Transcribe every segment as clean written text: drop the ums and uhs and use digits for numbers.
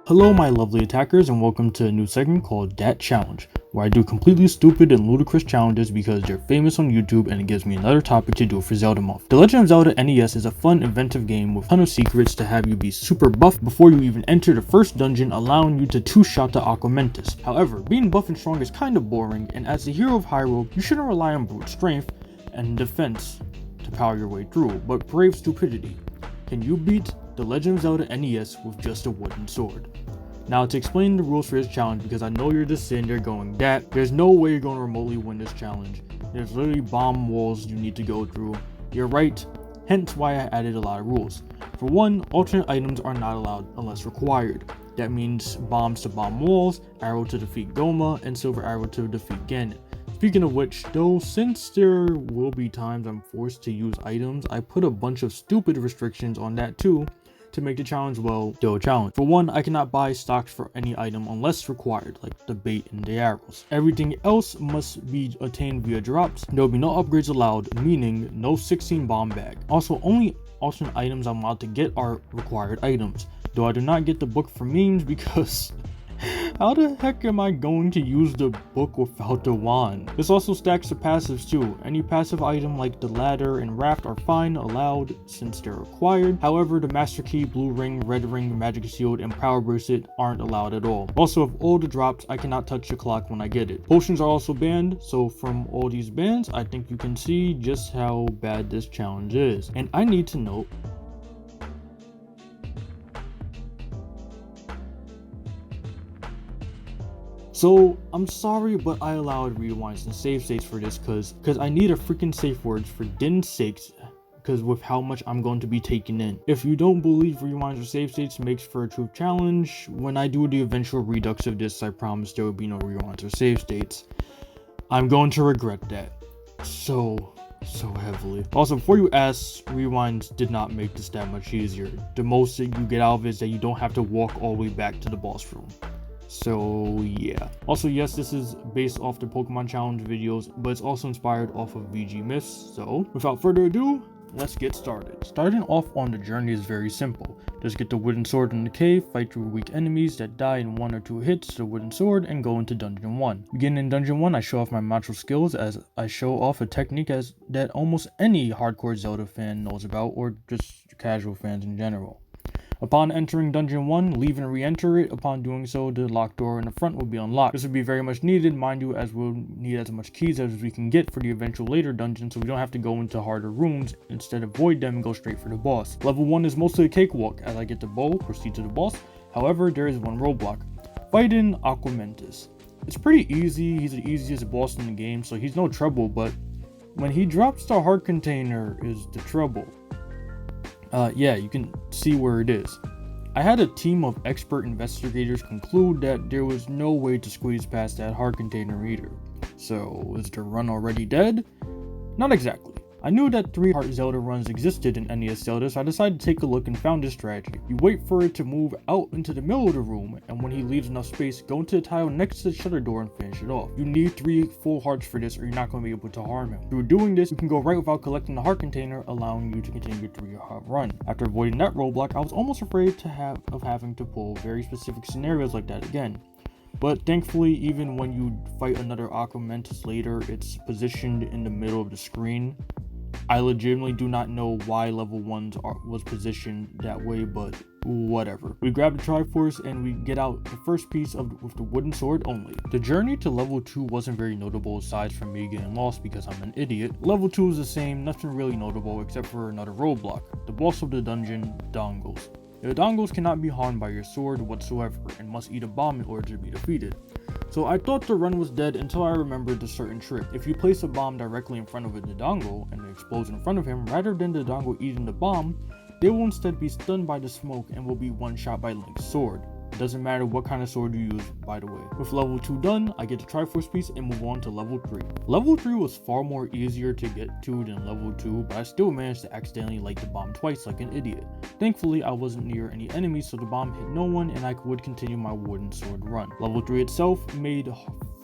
Hello my lovely attackers, and welcome to a new segment called Dat Challenge, where I do completely stupid and ludicrous challenges because they're famous on YouTube and it gives me another topic to do for Zelda month. The Legend of Zelda NES is a fun, inventive game with a ton of secrets to have you be super buff before you even enter the first dungeon, allowing you to two-shot the Aquamentus. However, being buff and strong is kinda boring, and as the hero of Hyrule, you shouldn't rely on brute strength and defense to power your way through, but brave stupidity. Can you beat The Legend of Zelda NES with just a wooden sword? Now, to explain the rules for this challenge, because I know you're just sitting there going, "Dat, there's no way you're going to remotely win this challenge. There's literally bomb walls you need to go through." You're right, hence why I added a lot of rules. For one, alternate items are not allowed unless required. That means bombs to bomb walls, arrow to defeat Goma, and silver arrow to defeat Ganon. Speaking of which, though, since there will be times I'm forced to use items, I put a bunch of stupid restrictions on that too, to make the challenge, well, still a challenge. For one, I cannot buy stocks for any item unless required, like the bait and the arrows. Everything else must be attained via drops. There will be no upgrades allowed, meaning no 16 bomb bag. Also, only alternate items I'm allowed to get are required items, though I do not get the book for memes because how the heck am I going to use the book without the wand? This also stacks the passives too. Any passive item like the ladder and raft are fine, allowed since they're required. However, the master key, blue ring, red ring, magic shield, and power bracelet aren't allowed at all. Also, of all the drops, I cannot touch the clock when I get it. Potions are also banned, so from all these bans, I think you can see just how bad this challenge is. And I need to note, so, I'm sorry, but I allowed rewinds and save states for this cause I need a freaking safe words for Din's sakes, because with how much I'm going to be taking in. If you don't believe rewinds or save states makes for a true challenge, when I do the eventual redux of this, I promise there will be no rewinds or save states. I'm going to regret that so heavily. Also, before you ask, rewinds did not make this that much easier. The most that you get out of it is that you don't have to walk all the way back to the boss room. So yeah. Also, yes, this is based off the Pokemon challenge videos, but it's also inspired off of VG Myths. So without further ado, let's get started. Starting off on the journey is very simple. Just get the wooden sword in the cave, fight through weak enemies that die in 1 or 2 hits to the wooden sword, and go into dungeon 1. Beginning in dungeon 1, I show off my martial skills as I show off a technique that almost any hardcore Zelda fan knows about, or just casual fans in general. Upon entering dungeon 1, leave and re-enter it. Upon doing so, the locked door in the front will be unlocked. This will be very much needed, mind you, as we'll need as much keys as we can get for the eventual later dungeon, so we don't have to go into harder rooms, instead avoid them and go straight for the boss. Level 1 is mostly a cakewalk. As I get the bow, proceed to the boss. However, there is one roadblock. Fighting Aquamentus. It's pretty easy, he's the easiest boss in the game, so he's no trouble, but when he drops the heart container is the trouble. Yeah, you can see where it is. I had a team of expert investigators conclude that there was no way to squeeze past that heart container either. So, is the run already dead? Not exactly. I knew that 3 heart Zelda runs existed in NES Zelda, so I decided to take a look and found this strategy. You wait for it to move out into the middle of the room, and when he leaves enough space, go into the tile next to the shutter door and finish it off. You need 3 full hearts for this, or you're not going to be able to harm him. Through doing this, you can go right without collecting the heart container, allowing you to continue your 3-heart run. After avoiding that roadblock, I was almost afraid of having to pull very specific scenarios like that again. But thankfully, even when you fight another Aquamentus later, it's positioned in the middle of the screen. I legitimately do not know why level 1 was positioned that way, but whatever. We grab the Triforce and we get out the first piece with the wooden sword only. The journey to level 2 wasn't very notable aside from me getting lost because I'm an idiot. Level 2 is the same, nothing really notable except for another roadblock. The boss of the dungeon, Dongles. The Dongles cannot be harmed by your sword whatsoever and must eat a bomb in order to be defeated. So I thought the run was dead until I remembered a certain trick. If you place a bomb directly in front of the dongle and it explodes in front of him, rather than the dongle eating the bomb, they will instead be stunned by the smoke and will be one shot by Link's sword. It doesn't matter what kind of sword you use, by the way. With level 2 done, I get the Triforce piece and move on to level 3. Level 3 was far more easier to get to than level 2, but I still managed to accidentally light the bomb twice like an idiot. Thankfully, I wasn't near any enemies, so the bomb hit no one and I would continue my wooden sword run. Level 3 itself made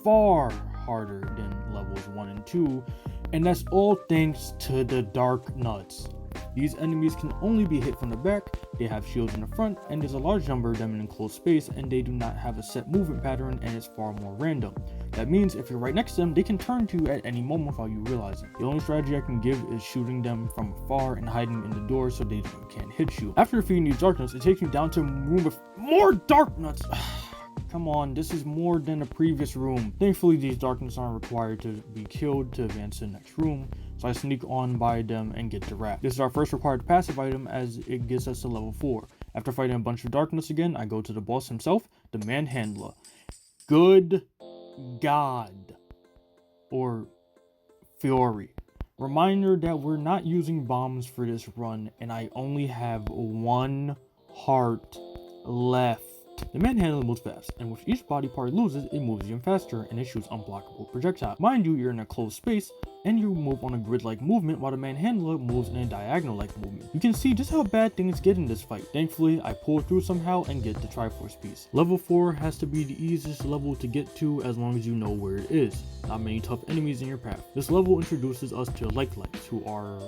far harder than levels 1 and 2, and that's all thanks to the dark nuts. These enemies can only be hit from the back, they have shields in the front, and there's a large number of them in enclosed space, and they do not have a set movement pattern, and it's far more random. That means if you're right next to them, they can turn to you at any moment without you realizing. The only strategy I can give is shooting them from afar and hiding in the door so they can't hit you. After defeating these Darknuts, it takes me down to a room with more Darknuts. Come on, this is more than the previous room. Thankfully, these Darknuts aren't required to be killed to advance to the next room, so I sneak on by them and get the rat. This is our first required passive item as it gets us to level 4. After fighting a bunch of Darknuts again, I go to the boss himself, the Manhandler. Good God. Or Fury. Reminder that we're not using bombs for this run, and I only have 1 heart left. The Manhandler moves fast, and with each body part it loses, it moves even faster, and it shoots unblockable projectiles. Mind you, you're in a closed space, and you move on a grid-like movement, while the Manhandler moves in a diagonal-like movement. You can see just how bad things get in this fight. Thankfully, I pull through somehow and get the Triforce piece. Level 4 has to be the easiest level to get to as long as you know where it is. Not many tough enemies in your path. This level introduces us to Like-Likes, who are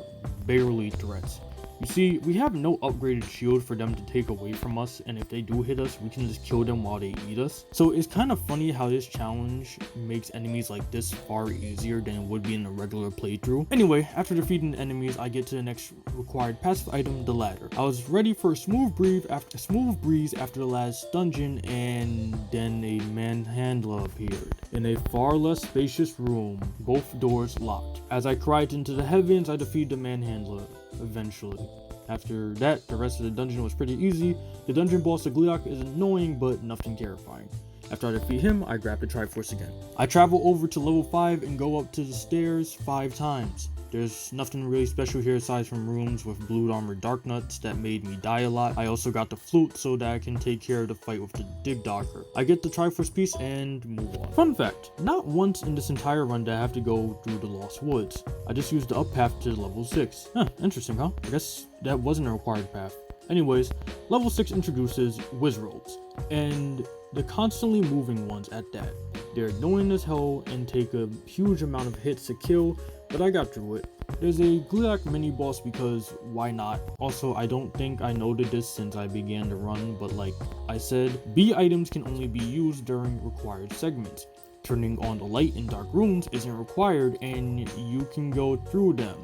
barely threats. You see, we have no upgraded shield for them to take away from us, and if they do hit us, we can just kill them while they eat us. So it's kind of funny how this challenge makes enemies like this far easier than it would be in a regular playthrough. Anyway, after defeating the enemies, I get to the next required passive item, the ladder. I was ready for a smooth breeze after the last dungeon, and then a Manhandler appeared. In a far less spacious room, both doors locked. As I cried into the heavens, I defeated the Manhandler. Eventually. After that, the rest of the dungeon was pretty easy. The dungeon boss, the Gleeok, is annoying but nothing terrifying. After I defeat him, I grab the Triforce again. I travel over to level 5 and go up to the stairs 5 times. There's nothing really special here aside from rooms with blue armored Darknuts that made me die a lot. I also got the flute so that I can take care of the fight with the Dig Dogger. I get the Triforce piece and move on. Fun fact, not once in this entire run did I have to go through the Lost Woods. I just used the up path to level 6. Interesting, huh? I guess that wasn't a required path. Anyways, level 6 introduces Wizroads, and the constantly moving ones at that. They're annoying as hell and take a huge amount of hits to kill, but I got through it. There's a Gleeok mini boss because why not? Also, I don't think I noted this since I began the run, but like I said, B items can only be used during required segments. Turning on the light in dark rooms isn't required and you can go through them.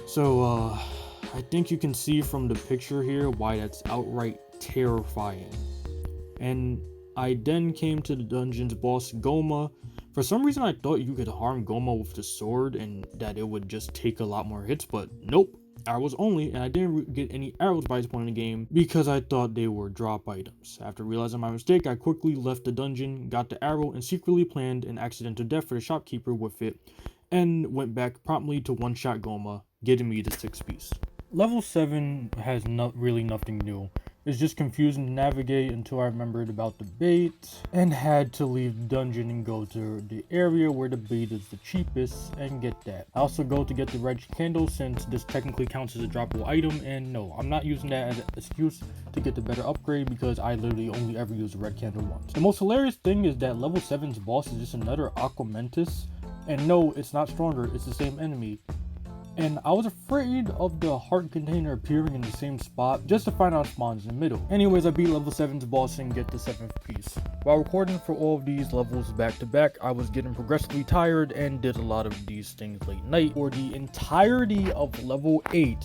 So I think you can see from the picture here why that's outright terrifying. And I then came to the dungeon's boss, Goma. For some reason I thought you could harm Goma with the sword and that it would just take a lot more hits, but nope, arrows only, and I didn't get any arrows by this point in the game because I thought they were drop items. After realizing my mistake, I quickly left the dungeon, got the arrow, and secretly planned an accidental death for the shopkeeper with it, and went back promptly to one-shot Goma, getting me the 6th piece. Level 7 has really nothing new. It's just confusing to navigate until I remembered about the bait and had to leave the dungeon and go to the area where the bait is the cheapest and get that. I also go to get the red candle since this technically counts as a droppable item, and no, I'm not using that as an excuse to get the better upgrade because I literally only ever use the red candle once. The most hilarious thing is that level 7's boss is just another Aquamentus, and no, it's not stronger, it's the same enemy. And I was afraid of the heart container appearing in the same spot just to find out it spawns in the middle. Anyways, I beat level 7's boss and get the 7th piece. While recording for all of these levels back to back, I was getting progressively tired and did a lot of these things late night. For the entirety of level 8,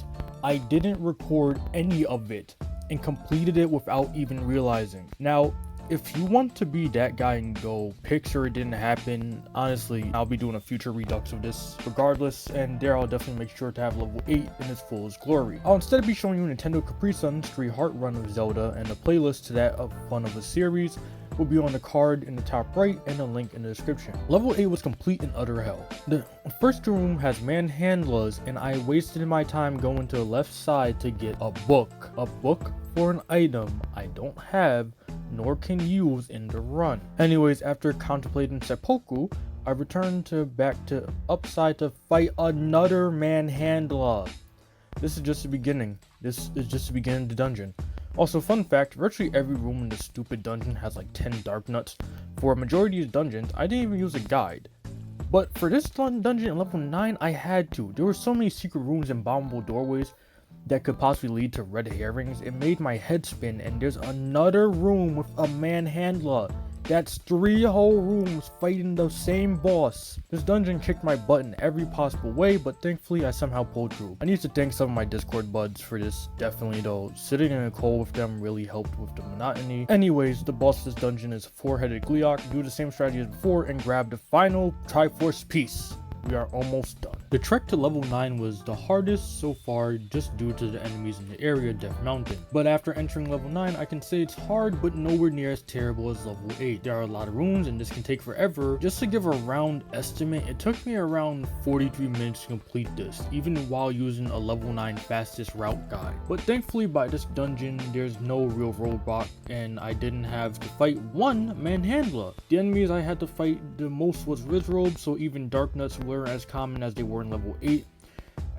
I didn't record any of it and completed it without even realizing. Now, if you want to be that guy and go, picture it didn't happen, honestly, I'll be doing a future redux of this regardless, and there I'll definitely make sure to have level 8 in its fullest glory. I'll instead be showing you NintendoCaprisun's 3-heart run of Zelda, and the playlist to that of Fun of a Series will be on the card in the top right and a link in the description. Level 8 was complete and utter hell. The first room has Manhandlers, and I wasted my time going to the left side to get a book. A book for an item I don't have nor can use in the run. Anyways, after contemplating seppuku, I returned back to upside to fight another Manhandler. This is just the beginning. This is just the beginning of the dungeon. Also, fun fact, virtually every room in this stupid dungeon has like 10 Darknuts. For a majority of these dungeons, I didn't even use a guide. But for this dungeon in level 9, I had to. There were so many secret rooms and bombable doorways that could possibly lead to red herrings. It made my head spin, and there's another room with a manhandler. That's 3 whole rooms fighting the same boss. This dungeon kicked my butt in every possible way, but thankfully I somehow pulled through. I need to thank some of my Discord buds for this, definitely though. Sitting in a cold with them really helped with the monotony. Anyways, the boss of this dungeon is 4-headed Gleeok. Do the same strategy as before and grab the final Triforce piece. We are almost done. The trek to level 9 was the hardest so far just due to the enemies in the area Death Mountain. But after entering level 9, I can say it's hard but nowhere near as terrible as level 8. There are a lot of rooms and this can take forever. Just to give a round estimate, it took me around 43 minutes to complete this, even while using a level 9 fastest route guide. But thankfully by this dungeon, there's no real roadblock and I didn't have to fight one manhandler. The enemies I had to fight the most was Rizrobe, so even Dark Nuts were as common as they were in level 8,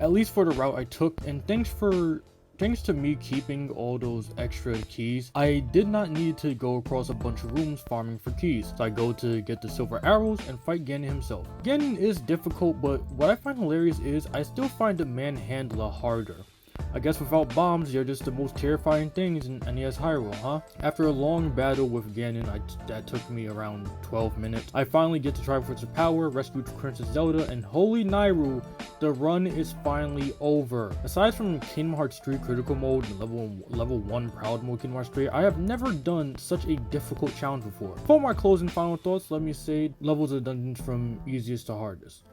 at least for the route I took, and thanks to me keeping all those extra keys, I did not need to go across a bunch of rooms farming for keys. So I go to get the silver arrows and fight Ganon himself. Ganon is difficult, but what I find hilarious is I still find the manhandler harder. I guess without bombs, they're just the most terrifying things in NES Hyrule, huh? After a long battle with Ganon, that took me around 12 minutes, I finally get to Triforce of Power, rescue Princess Zelda, and Holy Nairu, the run is finally over. Aside from Kingdom Hearts 3 Critical Mode and level 1 Proud Mode Kingdom Hearts 3, I have never done such a difficult challenge before. For my closing final thoughts, let me say levels of dungeons from easiest to hardest.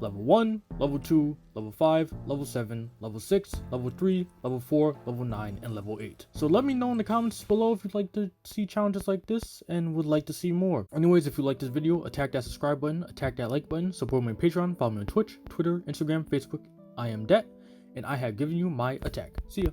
Level 1, Level 2, Level 5, Level 7, Level 6, Level 3, Level 4, Level 9, and Level 8. So let me know in the comments below if you'd like to see challenges like this and would like to see more. Anyways, if you like this video, attack that subscribe button, attack that like button, support me on Patreon, follow me on Twitch, Twitter, Instagram, Facebook. I am Det, and I have given you my attack. See ya.